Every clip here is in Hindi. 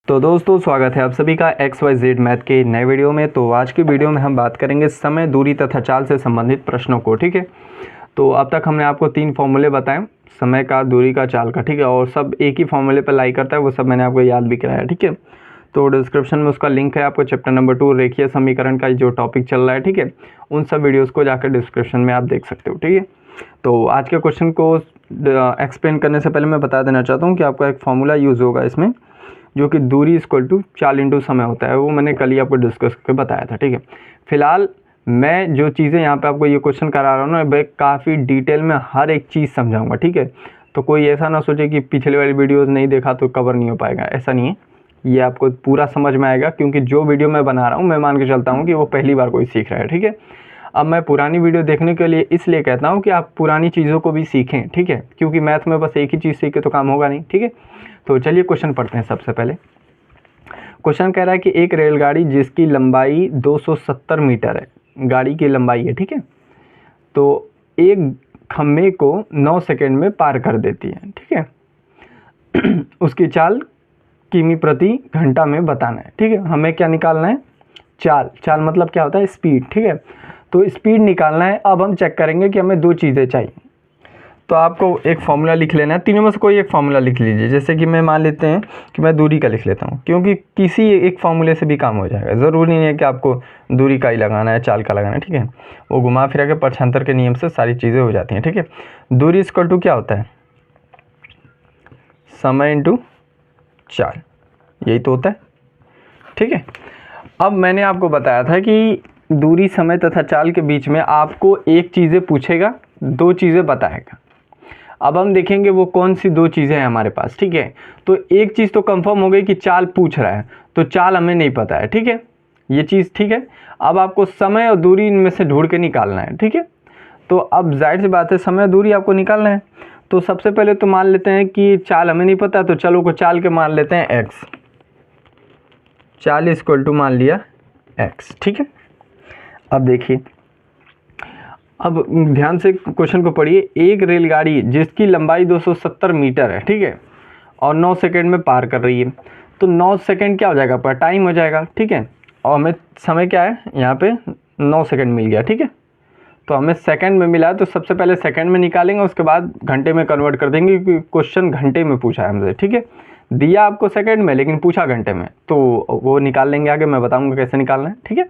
तो दोस्तों स्वागत है आप सभी का XYZ मैथ के नए वीडियो में। तो आज की वीडियो में हम बात करेंगे समय, दूरी तथा चाल से संबंधित प्रश्नों को। ठीक है, तो अब तक हमने आपको 3 फॉर्मूले बताए, समय का, दूरी का, चाल का। ठीक है, और सब एक ही फॉर्मूले पर लाई करता है, वो सब मैंने आपको याद भी कराया। ठीक है, तो डिस्क्रिप्शन में उसका लिंक है, आपको चैप्टर नंबर 2 रेखीय समीकरण का जो टॉपिक चल रहा है, ठीक है, उन सब वीडियोज़ को जाकर डिस्क्रिप्शन में आप देख सकते हो। ठीक है, तो आज के क्वेश्चन को एक्सप्लेन करने से पहले मैं बता देना चाहता हूँ कि आपका एक फॉर्मूला यूज़ होगा इसमें, जो कि दूरी इक्वल टू चाल इंटू समय होता है। वो मैंने कल ही आपको डिस्कस करके बताया था। ठीक है, फिलहाल मैं जो चीज़ें यहाँ पे आपको ये क्वेश्चन करा रहा हूँ ना, मैं काफ़ी डिटेल में हर एक चीज़ समझाऊंगा। ठीक है, तो कोई ऐसा ना सोचे कि पिछले वाली वीडियोज़ नहीं देखा तो कवर नहीं हो पाएगा, ऐसा नहीं है। ये आपको पूरा समझ में आएगा, क्योंकि जो वीडियो मैं बना रहा हूँ मैं मान के चलता हूँ कि वो पहली बार कोई सीख रहा है। ठीक है, अब मैं पुरानी वीडियो देखने के लिए इसलिए कहता हूँ कि आप पुरानी चीज़ों को भी सीखें। ठीक है, क्योंकि मैथ में बस एक ही चीज़ सीखे तो काम होगा नहीं। ठीक है, तो चलिए क्वेश्चन पढ़ते हैं। सबसे पहले क्वेश्चन कह रहा है कि एक रेलगाड़ी जिसकी लंबाई 270 मीटर है, गाड़ी की लंबाई है, ठीक है, तो एक खम्भे को 9 सेकंड में पार कर देती है। ठीक है, उसकी चाल किमी प्रति घंटा में बताना है। ठीक है, हमें क्या निकालना है? चाल। चाल मतलब क्या होता है? स्पीड। ठीक है, तो स्पीड निकालना है। अब हम चेक करेंगे कि हमें 2 चीज़ें चाहिए, तो आपको एक फार्मूला लिख लेना है। तीनों में से कोई एक फार्मूला लिख लीजिए। जैसे कि मैं मान लेते हैं कि मैं दूरी का लिख लेता हूँ, क्योंकि किसी एक फार्मूले से भी काम हो जाएगा। ज़रूरी नहीं है कि आपको दूरी का ही लगाना है, चाल का लगाना है। ठीक है, वो घुमा फिरा के पक्षांतर के नियम से सारी चीज़ें हो जाती हैं। ठीक है, दूरी इक्वल टू क्या होता है? समय इंटू चाल, यही तो होता है। ठीक है, अब मैंने आपको बताया था कि दूरी, समय तथा चाल के बीच में आपको एक चीज़ें पूछेगा, 2 चीज़ें बताएगा। अब हम देखेंगे वो कौन सी 2 चीज़ें हैं हमारे पास। ठीक है, तो एक चीज़ तो कंफर्म हो गई कि चाल पूछ रहा है, तो चाल हमें नहीं पता है। ठीक है, ये चीज़ ठीक है। अब आपको समय और दूरी इनमें से ढूंढ के निकालना है। ठीक है, तो अब जाहिर सी बात है समय और दूरी आपको निकालना है। तो सबसे पहले तो मान लेते हैं कि चाल हमें नहीं पता, तो चलो को चाल के मान लेते हैं x। चाल इक्वल टू मान लिया x। ठीक है, अब देखिए, अब ध्यान से क्वेश्चन को पढ़िए। एक रेलगाड़ी जिसकी लंबाई 270 मीटर है, ठीक है, और 9 सेकंड में पार कर रही है, तो 9 सेकंड क्या हो जाएगा? पर टाइम हो जाएगा। ठीक है, और हमें समय क्या है यहाँ पे? 9 सेकंड मिल गया। ठीक है, तो हमें सेकंड में मिला है, तो सबसे पहले सेकंड में निकालेंगे, उसके बाद घंटे में कन्वर्ट कर देंगे, क्योंकि क्वेश्चन घंटे में पूछा है हमसे। ठीक है, दिया आपको सेकंड में लेकिन पूछा घंटे में, तो वो निकाल लेंगे आगे, मैं बताऊँगा कैसे निकालना है। ठीक है,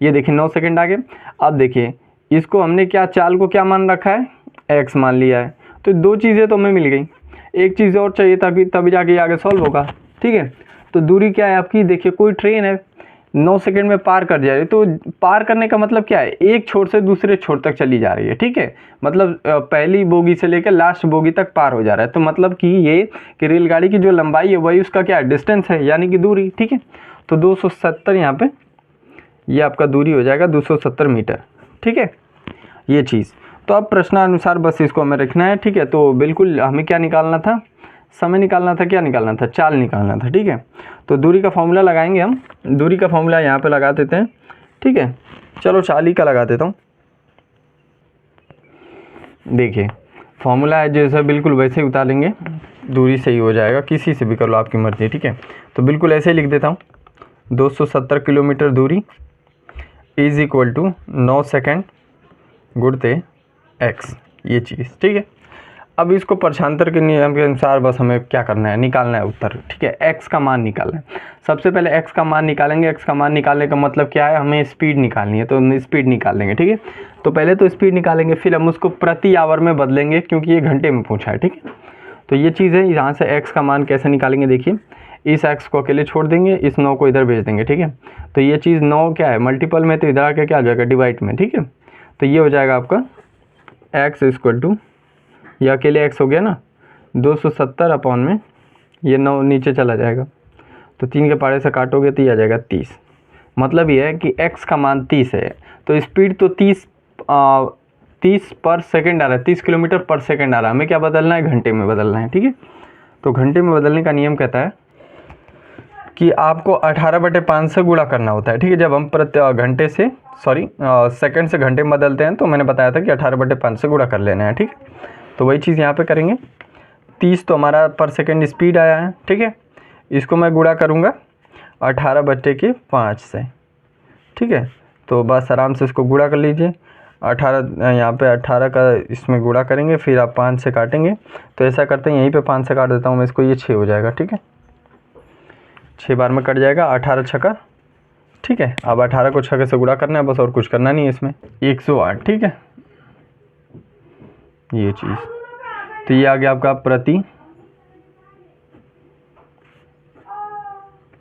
ये देखिए 9 सेकंड आगे। अब देखिए इसको हमने क्या, चाल को क्या मान रखा है? x मान लिया है। तो 2 चीज़ें तो हमें मिल गई, एक चीज़ और चाहिए तभी जाके आगे सॉल्व होगा। ठीक है, तो दूरी क्या है आपकी? देखिए कोई ट्रेन है 9 सेकंड में पार कर जा रही है, तो पार करने का मतलब क्या है? एक छोर से दूसरे छोर तक चली जा रही है। ठीक है, मतलब पहली बोगी से लेकर लास्ट बोगी तक पार हो जा रहा है। तो मतलब कि ये कि रेलगाड़ी की जो लंबाई है वही उसका क्या है? डिस्टेंस है, यानी कि दूरी। ठीक है, तो 270 यहाँ पे ये आपका दूरी हो जाएगा 270 मीटर। ठीक है, ये चीज़ तो अब प्रश्नानुसार बस इसको हमें रखना है। ठीक है, तो बिल्कुल हमें क्या निकालना था? समय निकालना था, क्या निकालना था? चाल निकालना था। ठीक है, तो दूरी का फॉर्मूला लगाएंगे हम। दूरी का फॉर्मूला यहाँ पे लगा देते हैं। ठीक है, चलो चाल ही का लगा देता हूँ। देखिए फॉर्मूला है जैसा, बिल्कुल वैसे ही उतारेंगे, दूरी सही हो जाएगा। किसी से भी कर लो, आपकी मर्जी। ठीक है, तो बिल्कुल ऐसे ही लिख देता हूँ। 270 किलोमीटर दूरी इज इक्वल टू 9 सेकेंड गुणते x, ये चीज़। ठीक है, अब इसको पक्षांतर के नियम के अनुसार बस हमें क्या करना है? निकालना है उत्तर। ठीक है, x का मान निकालना है। सबसे पहले x का मान निकालेंगे। x का मान निकालने का मतलब क्या है? हमें स्पीड निकालनी है, तो स्पीड निकाल लेंगे। ठीक है, तो पहले तो स्पीड निकालेंगे, फिर हम उसको प्रति आवर में बदलेंगे, क्योंकि ये घंटे में पूछा है। ठीक है, तो ये चीज़ है। यहाँ से x का मान कैसे निकालेंगे? देखिए, इस x को अकेले छोड़ देंगे, इस 9 को इधर भेज देंगे। ठीक है, तो ये चीज़ 9 क्या है? मल्टीपल में, तो इधर आके क्या आ जाएगा? डिवाइड में। ठीक है, तो ये हो जाएगा आपका x इक्वल टू, ये अकेले x हो गया ना, 270 अपॉन में ये 9 नीचे चला जाएगा, तो 3 के पारे से काटोगे तो ये आ जाएगा 30। मतलब ये है कि x का मान 30 है, तो स्पीड तो 30 पर सेकंड आ रहा है, 30 किलोमीटर पर सेकंड आ रहा है। हमें क्या बदलना है? घंटे में बदलना है। ठीक है, तो घंटे में बदलने का नियम कहता है कि आपको 18/5 से गुणा करना होता है। ठीक है, जब हम प्रति घंटे से सेकंड से घंटे में बदलते हैं, तो मैंने बताया था कि 18/5 से गुणा कर लेना है। ठीक है, तो वही चीज़ यहाँ पे करेंगे। 30 तो हमारा पर सेकंड स्पीड आया है। ठीक है, इसको मैं गुणा करूँगा 18/5 से, ठीक है। तो बस आराम से इसको गुणा कर लीजिए। 18 यहाँ पे 18 का इसमें गुणा करेंगे, फिर आप 5 से काटेंगे। तो ऐसा करते हैं, यहीं पे 5 से काट देता हूँ मैं इसको, ये 6 हो जाएगा, ठीक है। 6 बार में कट जाएगा, 18 छक्का, ठीक है। अब 18 को 6 से गुणा करना है बस, और कुछ करना नहीं है इसमें। 108, ठीक है, ये चीज़। तो ये आ गया आपका प्रति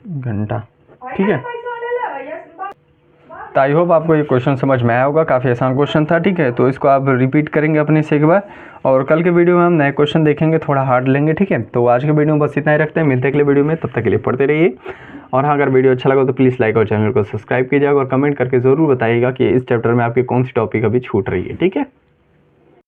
घंटा, ठीक है। तो आई होप आपको ये क्वेश्चन समझ में आया होगा, काफ़ी आसान क्वेश्चन था, ठीक है। तो इसको आप रिपीट करेंगे अपने से एक बार, और कल के वीडियो में हम नए क्वेश्चन देखेंगे, थोड़ा हार्ड लेंगे, ठीक है। तो आज के वीडियो में बस इतना ही रखते हैं, मिलते हैं अगले वीडियो में, तब तक के लिए पढ़ते रहिए। और हाँ, अगर वीडियो अच्छा लगा तो प्लीज़ लाइक और चैनल को सब्सक्राइब कीजिएगा, और कमेंट करके ज़रूर बताइएगा कि इस चैप्टर में आपकी कौन सी टॉपिक अभी छूट रही है, ठीक है।